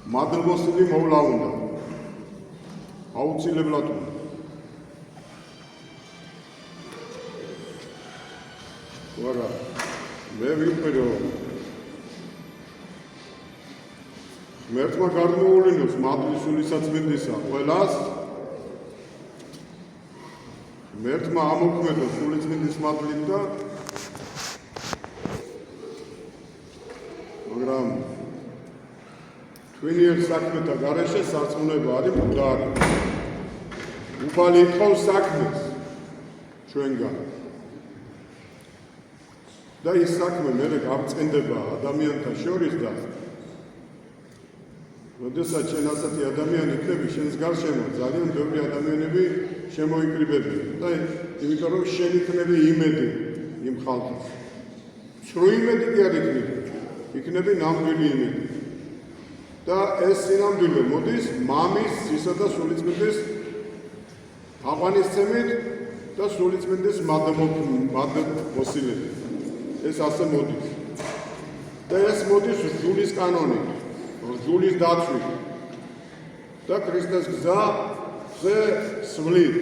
მადლმოსილი მოვლა უნდა. აუცილებლად უნდა. ვარა, მე ვიტყვი რომ ღმერთმა გარდმოულინოს მადლის სულისაწმინდისა ყველას, ღმერთმა ამოქმედოს სულიწმინდის მადლით და მაგრამ twinier საქმეთა გარეშე სარწმუნება არის მკვდარი. უფალი ითხოვს საქმეს ჩვენგან. და ის საქმე მერე გამწყენდება ადამიანთა შორის და როდესაც შენ ასეთი ადამიანი იქნები შენს გარშემო ძალიან ბევრი ადამიანები შემოიკრიბებიან და იმიტომ რომ შენ იქნები იმედი იმ ხალხის. სრულ იმედი კი არ იქნები. იქნები ნამდვილი იმედი. და ეს სინამდვილე მოდის მამის სისა და სულიწმინდის აყვანისცემით და სულიწმინდის მადლმოსილებით. ეს ასე მოდის. და ეს მოდის რჯულის კანონით, რჯულის დაცვით და ქრისტეს გზაზე სვლით.